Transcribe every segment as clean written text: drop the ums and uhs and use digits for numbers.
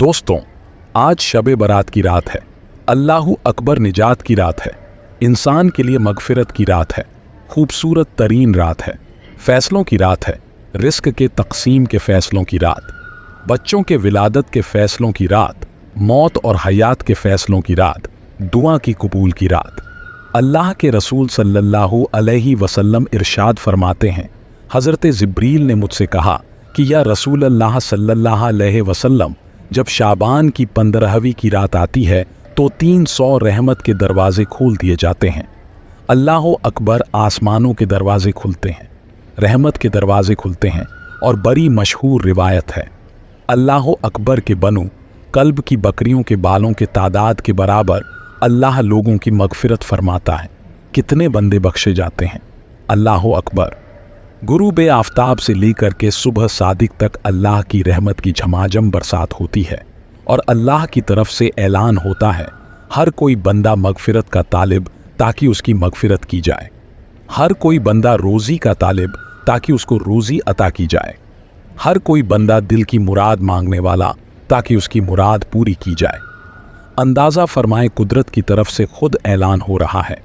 दोस्तों, आज शब बारात की रात है। अल्लाहु अकबर निजात की रात है। इंसान के लिए मगफिरत की रात है। खूबसूरत तरीन रात है। फैसलों की रात है। रिस्क के तकसीम के फैसलों की रात, बच्चों के विलादत के फैसलों की रात, मौत और हयात के फैसलों की रात, दुआ की कबूल की रात। अल्लाह के रसूल सल्लल्लाहु अलैहि वसल्लम इरशाद फरमाते हैं, हज़रत जिब्रील ने मुझसे कहा कि या रसूल अल्लाह सल्लल्लाहु अलैहि वसल्लम, जब शाबान की 15वीं की रात आती है तो 300 रहमत के दरवाजे खोल दिए जाते हैं। अल्लाह अकबर, आसमानों के दरवाजे खुलते हैं, रहमत के दरवाजे खुलते हैं और बड़ी मशहूर रिवायत है, अल्लाह अकबर के बनू कल्ब की बकरियों के बालों के तादाद के बराबर अल्लाह लोगों की मगफिरत फरमाता है। कितने बंदे बख्शे जाते हैं। अल्लाह अकबर। गुरूब आफताब से लेकर के सुबह सादिक तक अल्लाह की रहमत की झमाझम बरसात होती है और अल्लाह की तरफ से ऐलान होता है, हर कोई बंदा मगफिरत का तालिब ताकि उसकी मगफिरत की जाए। हर कोई बंदा रोज़ी का तालिब ताकि उसको रोज़ी अता की जाए। हर कोई बंदा दिल की मुराद मांगने वाला ताकि उसकी मुराद पूरी की जाए। अंदाज़ा फरमाए, कुदरत की तरफ से खुद ऐलान हो रहा है,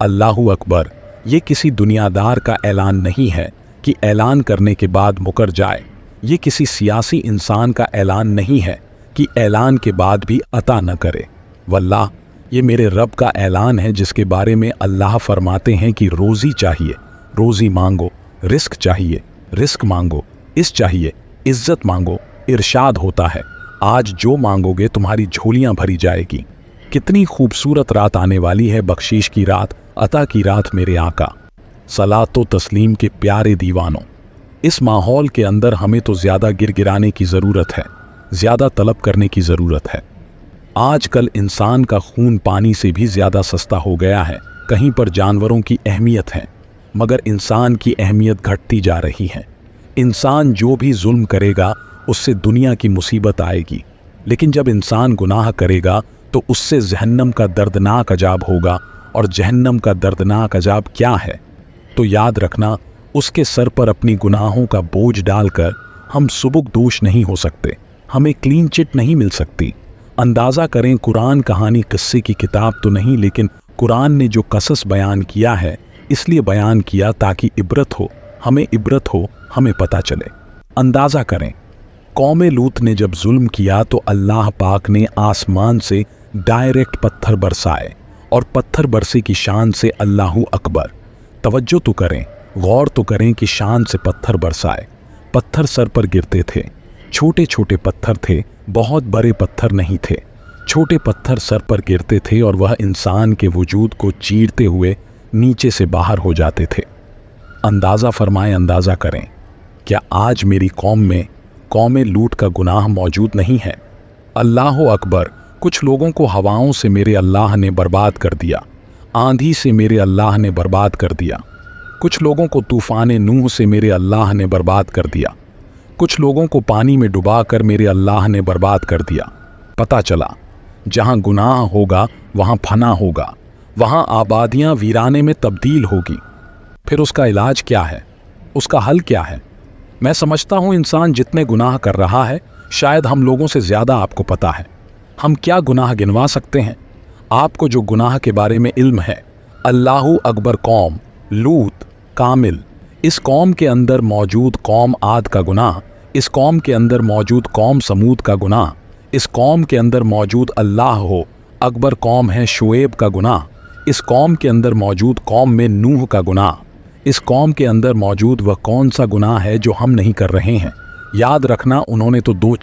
अल्लाहु अकबर। ये किसी दुनियादार का ऐलान नहीं है कि ऐलान करने के बाद मुकर जाए। ये किसी सियासी इंसान का ऐलान नहीं है कि ऐलान के बाद भी अता न करे। वल्लाह, ये मेरे रब का ऐलान है जिसके बारे में अल्लाह फरमाते हैं कि रोज़ी चाहिए, रोज़ी मांगो, रिस्क चाहिए, रिस्क मांगो, इस चाहिए, इज्जत मांगो। इरशाद होता है, आज जो मांगोगे तुम्हारी झोलियां भरी जाएगी। कितनी खूबसूरत रात आने वाली है, बख्शीश की रात, अता की रात मेरे आका। सलातो तस्लीम के प्यारे दीवानों, इस माहौल के अंदर हमें तो ज़्यादा गिरगिराने की ज़रूरत है, ज़्यादा तलब करने की ज़रूरत है। आजकल इंसान का खून पानी से भी ज़्यादा सस्ता हो गया है। कहीं पर जानवरों की अहमियत है मगर इंसान की अहमियत घटती जा रही है। इंसान जो भी जुल्म करेगा उससे दुनिया की मुसीबत आएगी, लेकिन जब इंसान गुनाह करेगा तो उससे जहन्नम का दर्दनाक अजाब होगा। और जहन्नम का दर्दनाक अजाब क्या है तो याद रखना, उसके सर पर अपनी गुनाहों का बोझ डालकर हम सुबुक दोष नहीं हो सकते, हमें क्लीन चिट नहीं मिल सकती। अंदाज़ा करें, कुरान कहानी किस्से की किताब तो नहीं, लेकिन कुरान ने जो कसस बयान किया है इसलिए बयान किया ताकि इबरत हो, हमें इबरत हो, हमें पता चले। अंदाज़ा करें, कौम लूत ने जब जुल्म किया तो अल्लाह पाक ने आसमान से डायरेक्ट पत्थर बरसाए और पत्थर बरसे की शान से अल्लाहु अकबर। तवज्जो तो करें, गौर तो करें कि शान से पत्थर बरसाए। पत्थर सर पर गिरते थे, छोटे छोटे पत्थर थे, बहुत बड़े पत्थर नहीं थे। छोटे पत्थर सर पर गिरते थे और वह इंसान के वजूद को चीरते हुए नीचे से बाहर हो जाते थे। अंदाज़ा फरमाएं, अंदाज़ा करें, क्या आज मेरी कौम में कौम लूट का गुनाह मौजूद नहीं है? अल्लाह अकबर। कुछ लोगों को हवाओं से मेरे अल्लाह ने बर्बाद कर दिया, आंधी से मेरे अल्लाह ने बर्बाद कर दिया। कुछ लोगों को तूफ़ान नूह से मेरे अल्लाह ने बर्बाद कर दिया। कुछ लोगों को पानी में डुबाकर मेरे अल्लाह ने बर्बाद कर दिया। पता चला, जहाँ गुनाह होगा वहाँ फना होगा, वहाँ आबादियाँ वीराने में तब्दील होगी। फिर उसका इलाज क्या है, उसका हल क्या है? मैं समझता हूँ इंसान जितने गुनाह कर रहा है, शायद हम लोगों से ज़्यादा आपको पता है। हम क्या गुनाह गिनवा सकते हैं? आपको जो गुनाह के बारे में इल्म है, अल्लाहु अकबर कौम लूत कामिल, इस कौम के अंदर मौजूद कौम आद का गुनाह, इस कौम के अंदर मौजूद कौम समूद का गुनाह, इस कौम के अंदर मौजूद अल्लाह हो अकबर कौम है शुएब का गुनाह, इस कौम के अंदर मौजूद कौम में नूह का गुनाह, इस कौम के अंदर मौजूद वह कौन सा गुनाह है जो हम नहीं कर रहे हैं? याद रखना, उन्होंने तो दो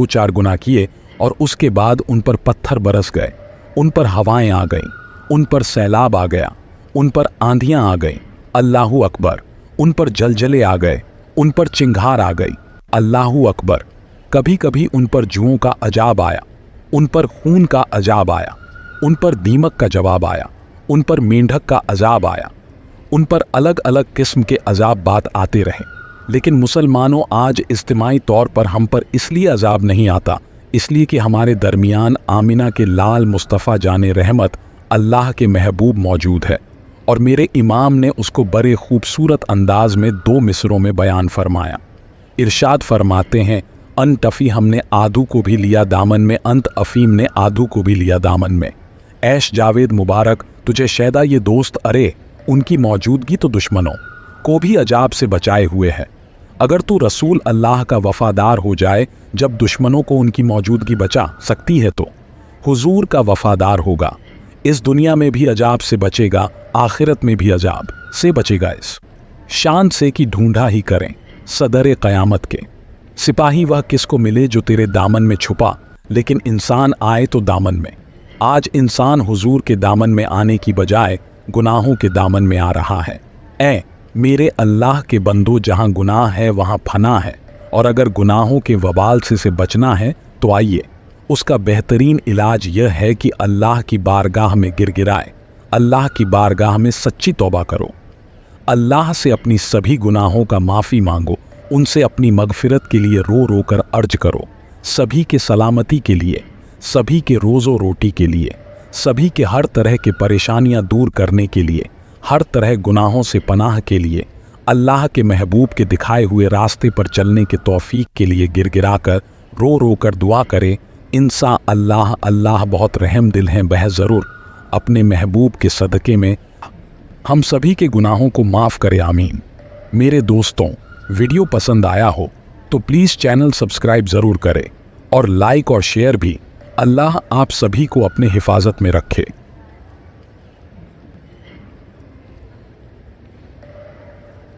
चार गुनाह किए और उसके बाद उन पर पत्थर बरस गए, उन पर हवाएं आ गईं, उन पर सैलाब आ गया, उन पर आंधियां आ गईं। अल्लाहु अकबर। उन पर जलजले आ गए, उन पर चिंगार आ गई। अल्लाहु अकबर। कभी कभी उन पर जुओं का अजाब आया, उन पर खून का अजाब आया, उन पर दीमक का जवाब आया, उन पर मेंढक का अजाब आया, उन पर अलग अलग किस्म के अजाब बात आते रहे। लेकिन मुसलमानों, आज इज्तिमाई तौर पर हम पर इसलिए अजाब नहीं आता, इसलिए कि हमारे दरमियान आमिना के लाल मुस्तफ़ा जाने रहमत अल्लाह के महबूब मौजूद है और मेरे इमाम ने उसको बड़े खूबसूरत अंदाज में 2 मिसरों में बयान फरमाया। इरशाद फरमाते हैं, अन टफी हमने आदू को भी लिया दामन में, अंत अफीम ने आदू को भी लिया दामन में। ऐश जावेद मुबारक तुझे शैदा ये दोस्त, अरे उनकी मौजूदगी तो दुश्मनों को भी अजाब से बचाए हुए है। अगर तू रसूल अल्लाह का वफादार हो जाए, जब दुश्मनों को उनकी मौजूदगी बचा सकती है तो हुजूर का वफादार होगा, इस दुनिया में भी अजाब से बचेगा, आखिरत में भी अजाब से बचेगा। इस शान से कि ढूंढा ही करें सदर क़यामत के सिपाही, वह किसको मिले जो तेरे दामन में छुपा, लेकिन इंसान आए तो दामन में। आज इंसान हुजूर के दामन में आने की बजाय गुनाहों के दामन में आ रहा है। ऐ मेरे अल्लाह के बंदो, जहां गुनाह है वहां फना है, और अगर गुनाहों के वबाल से बचना है तो आइए, उसका बेहतरीन इलाज यह है कि अल्लाह की बारगाह में गिड़गिड़ाए, अल्लाह की बारगाह में सच्ची तौबा करो, अल्लाह से अपनी सभी गुनाहों का माफ़ी मांगो, उनसे अपनी मगफिरत के लिए रो रो कर अर्ज करो, सभी के सलामती के लिए, सभी के रोज़ो रोटी के लिए, सभी के हर तरह के परेशानियां दूर करने के लिए, हर तरह गुनाहों से पनाह के लिए, अल्लाह के महबूब के दिखाए हुए रास्ते पर चलने के तौफीक के लिए गिड़गिड़ा कर रो रो कर दुआ करे। इंसा अल्लाह अल्लाह बहुत रहम दिल हैं, वह ज़रूर अपने महबूब के सदक़े में हम सभी के गुनाहों को माफ़ करे, आमीन। मेरे दोस्तों, वीडियो पसंद आया हो तो प्लीज़ चैनल सब्सक्राइब ज़रूर करें और लाइक और शेयर भी। अल्लाह आप सभी को अपने हिफाजत में रखे।